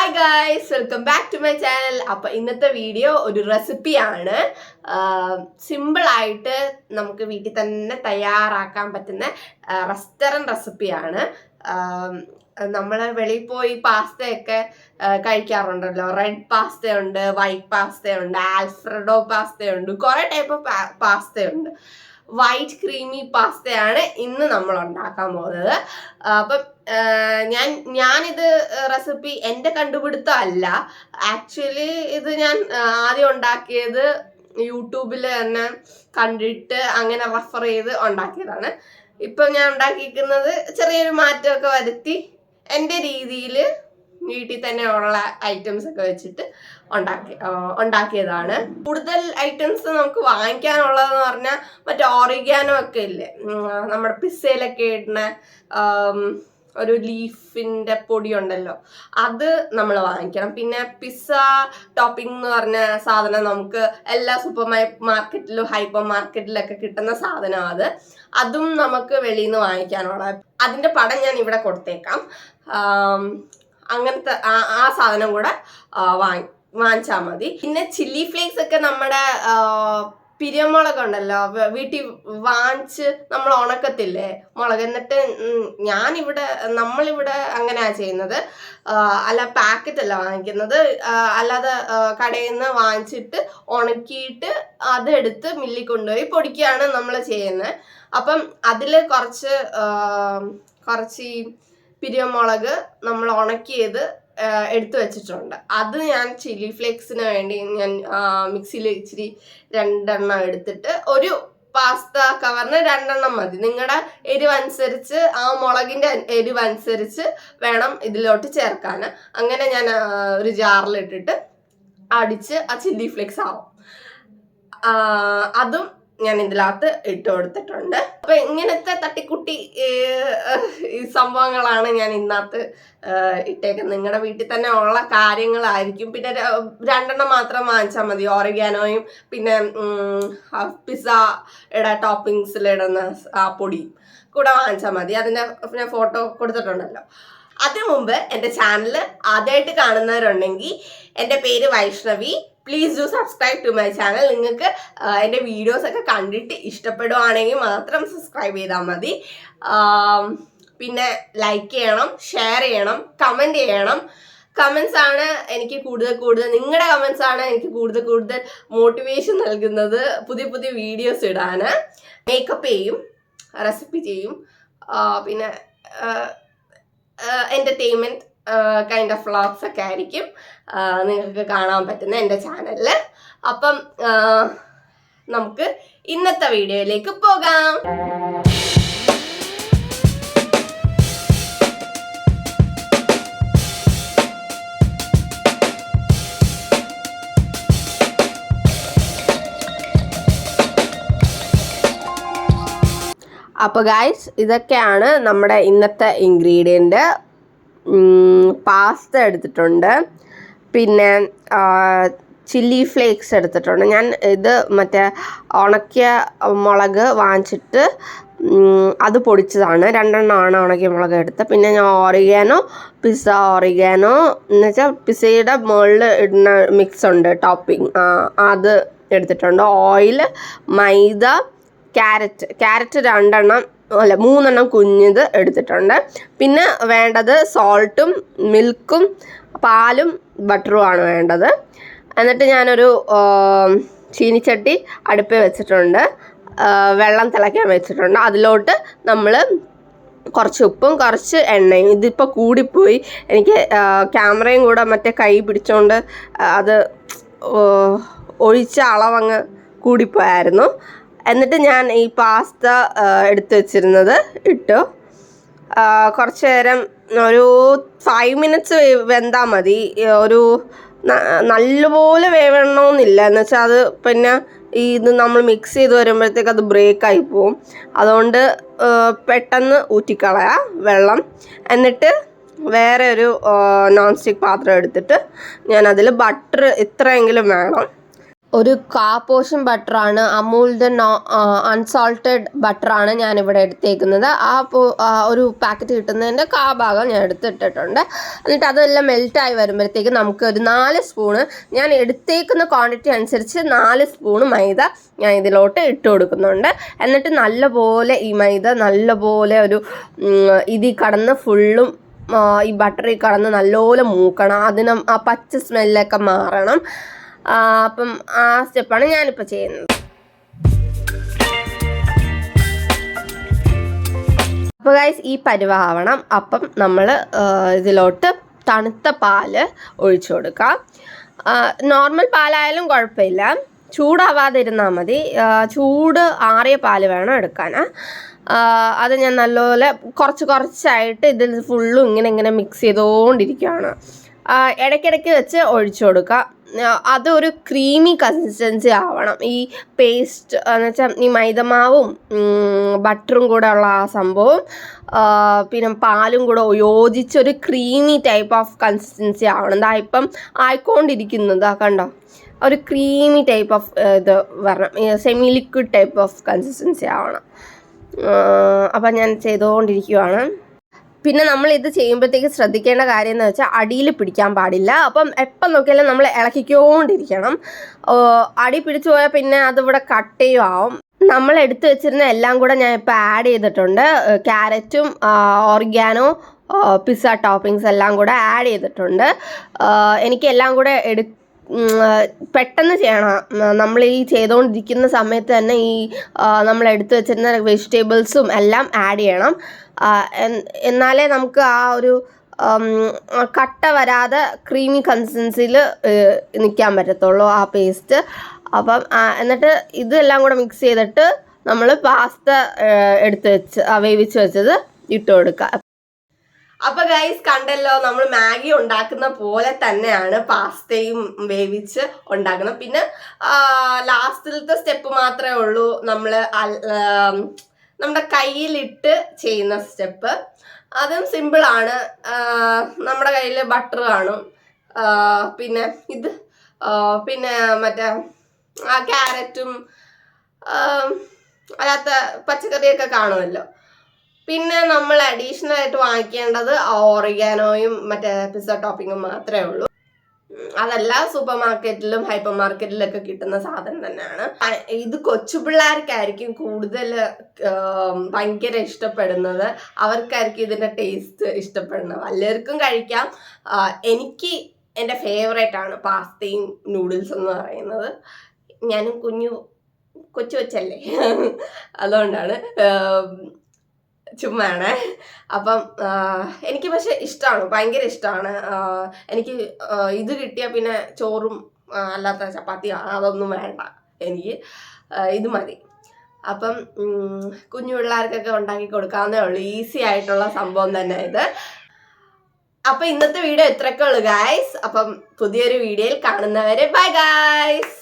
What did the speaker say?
Hi guys, welcome back to my channel. അപ്പോൾ ഇന്നത്തെ video ഒരു റെസിപ്പിയാണ്. സിമ്പിൾ ആയിട്ട് നമുക്ക് വീട്ടിൽ തന്നെ തയ്യാറാക്കാൻ പറ്റുന്ന റെസ്റ്റോറൻറ്റ് റെസിപ്പിയാണ്. നമ്മൾ വെളിയിൽ പോയി പാസ്തയൊക്കെ കഴിക്കാറുണ്ടല്ലോ. റെഡ് പാസ്തയുണ്ട്, വൈറ്റ് പാസ്തയുണ്ട്, ആൽഫ്രഡോ പാസ്തയുണ്ട്, കുറേ ടൈപ്പ് പാസ്തയുണ്ട്. വൈറ്റ് ക്രീമി പാസ്തയാണ് ഇന്ന് നമ്മൾ ഉണ്ടാക്കാൻ പോകുന്നത്. അപ്പം ഞാനിത് റെസിപ്പി എൻ്റെ കണ്ടുപിടുത്തം അല്ല. ആക്ച്വലി ഇത് ഞാൻ ആദ്യം ഉണ്ടാക്കിയത് യൂട്യൂബിൽ തന്നെ കണ്ടിട്ട് അങ്ങനെ റെഫർ ചെയ്ത് ഉണ്ടാക്കിയതാണ്. ഇപ്പം ഞാൻ ഉണ്ടാക്കിയിരിക്കുന്നത് ചെറിയൊരു മാറ്റമൊക്കെ വരുത്തി എൻ്റെ രീതിയിൽ വീട്ടിൽ തന്നെ ഉള്ള ഐറ്റംസ് ഒക്കെ വെച്ചിട്ട് ഉണ്ടാക്കിയതാണ്. കൂടുതൽ ഐറ്റംസ് നമുക്ക് വാങ്ങിക്കാനുള്ളതെന്ന് പറഞ്ഞാൽ മറ്റേ ഓറിഗാനോ ഒക്കെ ഇല്ലേ, നമ്മുടെ പിസ്സയിലൊക്കെ ഇടുന്ന ഒരു ലീഫിൻ്റെ പൊടി ഉണ്ടല്ലോ, അത് നമ്മൾ വാങ്ങിക്കണം. പിന്നെ പിസ്സ ടോപ്പിംഗ് എന്ന് പറഞ്ഞ സാധനം നമുക്ക് എല്ലാ സൂപ്പർ മാർക്കറ്റിലും ഹൈപ്പർ മാർക്കറ്റിലൊക്കെ കിട്ടുന്ന സാധനം. അതും നമുക്ക് വെളിയിൽ നിന്ന് വാങ്ങിക്കാനുള്ള. അതിൻ്റെ പടം ഞാൻ ഇവിടെ കൊടുത്തേക്കാം. അങ്ങനത്തെ ആ സാധനം കൂടെ വാങ്ങിച്ചാൽ മതി. പിന്നെ ചില്ലി ഫ്ലേക്സ് ഒക്കെ നമ്മുടെ പിരിയമുളക് ഉണ്ടല്ലോ, വീട്ടിൽ വാങ്ങിച്ച് നമ്മൾ ഉണക്കത്തില്ലേ മുളക്, എന്നിട്ട് നമ്മളിവിടെ അങ്ങനെയാ ചെയ്യുന്നത്. അല്ല, പാക്കറ്റ് അല്ല വാങ്ങിക്കുന്നത്, അല്ലാതെ കടയിൽ നിന്ന് വാങ്ങിച്ചിട്ട് ഉണക്കിയിട്ട് അതെടുത്ത് മില്ലിൽ കൊണ്ടുപോയി പൊടിക്കുകയാണ് നമ്മൾ ചെയ്യുന്നത്. അപ്പം അതിൽ കുറച്ച് പിരിയമുളക് നമ്മൾ ഉണക്കിയത് എടുത്തു വെച്ചിട്ടുണ്ട്. അത് ഞാൻ ചില്ലി ഫ്ലേക്സിന് വേണ്ടി ഞാൻ മിക്സിയിൽ ഇച്ചിരി 2 എണ്ണം എടുത്തിട്ട്, ഒരു പാസ്ത കവറിന് 2 എണ്ണം മതി. നിങ്ങളുടെ എരിവനുസരിച്ച്, ആ മുളകിൻ്റെ എരിവനുസരിച്ച് വേണം ഇതിലോട്ട് ചേർക്കാൻ. അങ്ങനെ ഞാൻ ഒരു ജാറിലിട്ടിട്ട് അടിച്ച് ആ ചില്ലി ഫ്ലേക്സ് ആവും. അതും ഞാൻ ഇതിനകത്ത് ഇട്ട് കൊടുത്തിട്ടുണ്ട്. അപ്പൊ ഇങ്ങനത്തെ തട്ടിക്കുട്ടി സംഭവങ്ങളാണ് ഞാൻ ഇതിനകത്ത് ഇട്ടേക്കുന്നത്. നിങ്ങളുടെ വീട്ടിൽ തന്നെ ഉള്ള കാര്യങ്ങളായിരിക്കും. പിന്നെ 2 എണ്ണം മാത്രം വാങ്ങിച്ചാൽ മതി. ഓറിഗാനോയും പിന്നെ പിസ്സയുടെ ടോപ്പിങ്സിലിടുന്ന ആ പൊടിയും കൂടെ വാങ്ങിച്ചാൽ മതി. അതിൻ്റെ ഞാൻ ഫോട്ടോ കൊടുത്തിട്ടുണ്ടല്ലോ. അതിനു മുമ്പ് എൻ്റെ ചാനൽ ആദ്യമായിട്ട് കാണുന്നവരുണ്ടെങ്കിൽ, എൻ്റെ പേര് Vaishnavi, please do subscribe to my channel. നിങ്ങൾക്ക് എൻ്റെ വീഡിയോസ് ഒക്കെ കണ്ടിട്ട് ഇഷ്ടപ്പെടുവാണെങ്കിൽ മാത്രം സബ്സ്ക്രൈബ് ചെയ്താൽ മതി. പിന്നെ ലൈക്ക് ചെയ്യണം, ഷെയർ ചെയ്യണം, കമൻറ്റ് ചെയ്യണം. കമൻസ് ആണ് എനിക്ക് കൂടുതൽ നിങ്ങളുടെ കമൻസ് ആണ് എനിക്ക് കൂടുതൽ മോട്ടിവേഷൻ നൽകുന്നത് പുതിയ വീഡിയോസ് ഇടാൻ. മേക്കപ്പ് ചെയ്യും, റെസിപ്പി ചെയ്യും, പിന്നെ എൻ്റർടൈൻമെൻറ്റ് കൈൻഡ് ഓഫ് വ്ളോഗ്സ് ഒക്കെ ആയിരിക്കും നിങ്ങൾക്ക് കാണാൻ പറ്റുന്ന എൻ്റെ ചാനലിൽ. അപ്പം നമുക്ക് ഇന്നത്തെ വീഡിയോയിലേക്ക് പോകാം. അപ്പോൾ ഗൈസ്, ഇതൊക്കെയാണ് നമ്മുടെ ഇന്നത്തെ ഇൻഗ്രീഡിയൻറ്റ്. പാസ്ത എടുത്തിട്ടുണ്ട്, പിന്നെ ചില്ലി ഫ്ലേക്സ് എടുത്തിട്ടുണ്ട്. ഞാൻ ഇത് മറ്റേ ഉണക്കിയ മുളക് വാങ്ങിച്ചിട്ട് അത് പൊടിച്ചതാണ്. 2 എണ്ണമാണ് ഉണക്കിയ മുളക് എടുത്തത്. പിന്നെ ഞാൻ പിസ്സ ഓറിഗാനോ എന്ന് വെച്ചാൽ പിസ്സയുടെ മുകളിൽ ഇടുന്ന മിക്സ് ഉണ്ട്, ടോപ്പിംഗ്, അത് എടുത്തിട്ടുണ്ട്. ഓയിൽ, മൈദ, ക്യാരറ്റ് 2 എണ്ണം അല്ല 3 എണ്ണം കുഞ്ഞത് എടുത്തിട്ടുണ്ട്. പിന്നെ വേണ്ടത് സോൾട്ടും മിൽക്കും പാലും ബട്ടറും ആണ് വേണ്ടത്. എന്നിട്ട് ഞാനൊരു ചീനിച്ചട്ടി അടുപ്പിൽ വെച്ചിട്ടുണ്ട്, വെള്ളം തിളയ്ക്കാൻ വെച്ചിട്ടുണ്ട്. അതിലോട്ട് നമ്മൾ കുറച്ച് ഉപ്പും കുറച്ച് എണ്ണയും, ഇതിപ്പോൾ കൂടിപ്പോയി, എനിക്ക് ക്യാമറയും കൂടെ മറ്റേ കൈ പിടിച്ചുകൊണ്ട് അത് ഒഴിച്ച അളവങ്ങ് കൂടിപ്പോയായിരുന്നു. എന്നിട്ട് ഞാൻ ഈ പാസ്ത എടുത്ത് വെച്ചിരുന്നത് ഇട്ടു. കുറച്ച് നേരം, ഒരു 5 മിനിറ്റ്സ് വെന്താൽ മതി. ഒരു നല്ലപോലെ വേവണമെന്നില്ല, എന്ന് വെച്ചാൽ അത് പിന്നെ ഇത് നമ്മൾ മിക്സ് ചെയ്ത് വരുമ്പോഴത്തേക്ക് അത് ബ്രേക്കായി പോവും. അതുകൊണ്ട് പെട്ടെന്ന് ഊറ്റിക്കളയാം വെള്ളം. എന്നിട്ട് വേറെ ഒരു നോൺ സ്റ്റിക്ക് പാത്രം എടുത്തിട്ട് ഞാൻ അതിൽ ബട്ടർ ഇത്രയെങ്കിലും വേണം, ഒരു പോർഷൻ ബട്ടറാണ്, അമൂലിൻ്റെ അൺസോൾട്ടഡ് ബട്ടറാണ് ഞാനിവിടെ എടുത്തേക്കുന്നത്. ഒരു പാക്കറ്റ് കിട്ടുന്നതിൻ്റെ ഭാഗം ഞാൻ എടുത്തിട്ടിട്ടുണ്ട്. എന്നിട്ട് അതെല്ലാം മെൽറ്റായി വരുമ്പോഴത്തേക്ക് നമുക്ക് ഒരു 4 സ്പൂണ്, ഞാൻ എടുത്തേക്കുന്ന ക്വാണ്ടിറ്റി അനുസരിച്ച് 4 സ്പൂണ് മൈദ ഞാൻ ഇതിലോട്ട് ഇട്ട് കൊടുക്കുന്നുണ്ട്. എന്നിട്ട് നല്ലപോലെ ഈ മൈദ നല്ലപോലെ ഇതിൽ കടന്ന് ഫുള്ളും ഈ ബട്ടറിൽ കടന്ന് നല്ലപോലെ മൂക്കണം. അതിന് ആ പച്ച സ്മെല്ലൊക്കെ മാറണം. അപ്പം ആ സ്റ്റെപ്പാണ് ഞാനിപ്പോൾ ചെയ്യുന്നത്. അപ്പോൾ ഗൈസ് ഈ പരുവാവണം. അപ്പം നമ്മൾ ഇതിലോട്ട് തണുത്ത പാല് ഒഴിച്ചു കൊടുക്കാം. നോർമൽ പാലായാലും കുഴപ്പമില്ല, ചൂടാവാതിരുന്നാൽ മതി. ചൂട് ആറിയ പാല് വേണം എടുക്കാൻ. അത് ഞാൻ നല്ലപോലെ കുറച്ചായിട്ട് ഇതിൽ ഫുള്ളും ഇങ്ങനെ മിക്സ് ചെയ്തുകൊണ്ടിരിക്കുകയാണ്. ഇടയ്ക്കിടയ്ക്ക് വെച്ച് ഒഴിച്ചു കൊടുക്കുക. അതൊരു ക്രീമി കൺസിസ്റ്റൻസി ആവണം. ഈ പേസ്റ്റ് എന്ന് വെച്ചാൽ ഈ മൈദമാവും ബട്ടറും കൂടെ ഉള്ള ആ സംഭവം പിന്നെ പാലും കൂടെ യോജിച്ചൊരു ക്രീമി ടൈപ്പ് ഓഫ് കൺസിസ്റ്റൻസി ആവണം. ഇതാ ഇപ്പം ആയിക്കൊണ്ടിരിക്കുന്നത് കണ്ടോ, ഒരു ക്രീമി ടൈപ്പ് ഓഫ് ഇത് വരണം, semi liquid type of consistency ആവണം. അപ്പം ഞാൻ ചെയ്തുകൊണ്ടിരിക്കുകയാണ്. പിന്നെ നമ്മൾ ഇത് ചെയ്യുമ്പോഴത്തേക്ക് ശ്രദ്ധിക്കേണ്ട കാര്യം എന്ന് വെച്ചാൽ അടിയിൽ പിടിക്കാൻ പാടില്ല. അപ്പം എപ്പം നോക്കിയാലും നമ്മൾ ഇളക്കിക്കൊണ്ടിരിക്കണം. അടി പിടിച്ചു പോയാൽ പിന്നെ അതിവിടെ കട്ടയും ആവും. നമ്മൾ എടുത്തു വെച്ചിരുന്ന എല്ലാം കൂടെ ഞാൻ ഇപ്പോൾ ആഡ് ചെയ്തിട്ടുണ്ട്. ക്യാരറ്റും ഓർഗാനോ പിസ്സ ടോപ്പിങ്സ് എല്ലാം കൂടെ ആഡ് ചെയ്തിട്ടുണ്ട്. എനിക്ക് എല്ലാം കൂടെ പെട്ടെന്ന് ചെയ്യണം. നമ്മൾ ഈ ചെയ്തുകൊണ്ടിരിക്കുന്ന സമയത്ത് തന്നെ ഈ നമ്മൾ എടുത്തു വെച്ചിരുന്ന വെജിറ്റബിൾസും എല്ലാം ആഡ് ചെയ്യണം. എന്നാലേ നമുക്ക് ആ ഒരു കട്ട വരാതെ ക്രീമി കൺസിസ്റ്റൻസിയിൽ നിൽക്കാൻ പറ്റത്തുള്ളൂ ആ പേസ്റ്റ്. അപ്പം എന്നിട്ട് ഇതെല്ലാം കൂടെ മിക്സ് ചെയ്തിട്ട് നമ്മൾ പാസ്ത വേവിച്ച് വെച്ചത് ഇട്ട് കൊടുക്കുക. അപ്പോൾ ഗൈസ് കണ്ടല്ലോ, നമ്മൾ മാഗി ഉണ്ടാക്കുന്ന പോലെ തന്നെയാണ് പാസ്തയും വേവിച്ച് ഉണ്ടാക്കുന്നത്. പിന്നെ ലാസ്റ്റിലത്തെ സ്റ്റെപ്പ് മാത്രമേ ഉള്ളൂ നമ്മൾ നമ്മുടെ കയ്യിലിട്ട് ചെയ്യുന്ന സ്റ്റെപ്പ്. അതും സിമ്പിളാണ്. നമ്മുടെ കയ്യിൽ ബട്ടർ കാണും, പിന്നെ മറ്റേ ക്യാരറ്റും അല്ലാത്ത പച്ചക്കറിയൊക്കെ കാണുമല്ലോ. പിന്നെ നമ്മൾ അഡീഷണൽ ആയിട്ട് വാങ്ങിക്കേണ്ടത് ഓറിഗാനോയും മറ്റേ പിസ്സ ടോപ്പിങ്ങും മാത്രമേ ഉള്ളൂ. അതെല്ലാം സൂപ്പർ മാർക്കറ്റിലും ഹൈപ്പർ മാർക്കറ്റിലൊക്കെ കിട്ടുന്ന സാധനം തന്നെയാണ്. ഇത് കൊച്ചു പിള്ളേർക്കായിരിക്കും കൂടുതൽ ഭയങ്കര ഇഷ്ടപ്പെടുന്നത്. അവർക്കായിരിക്കും ഇതിൻ്റെ ടേസ്റ്റ് ഇഷ്ടപ്പെടുന്നത്. എല്ലാവർക്കും കഴിക്കാം. എനിക്ക് എൻ്റെ ഫേവറേറ്റ് ആണ് പാസ്തയും നൂഡിൽസ് എന്ന് പറയുന്നത്. ഞാനും കൊച്ചു കൊച്ചല്ലേ അതുകൊണ്ടാണ്, ചുമ്മാണ്. അപ്പം എനിക്ക് പക്ഷെ ഇഷ്ടമാണ്, ഭയങ്കര ഇഷ്ടമാണ്. എനിക്ക് ഇത് കിട്ടിയാൽ പിന്നെ ചോറും അല്ലാത്ത ചപ്പാത്തി അതൊന്നും വേണ്ട, എനിക്ക് ഇത് മതി. അപ്പം കുഞ്ഞു പിള്ളേർക്കൊക്കെ ഉണ്ടാക്കി കൊടുക്കാവുന്നേ ഉള്ളൂ. ഈസി ആയിട്ടുള്ള സംഭവം തന്നെ ഇത്. അപ്പം ഇന്നത്തെ വീഡിയോ ഇത്രയൊക്കെ ഉള്ളൂ ഗായ്സ്. അപ്പം പുതിയൊരു വീഡിയോയിൽ കാണുന്നവരെ ബൈ ഗായ്സ്.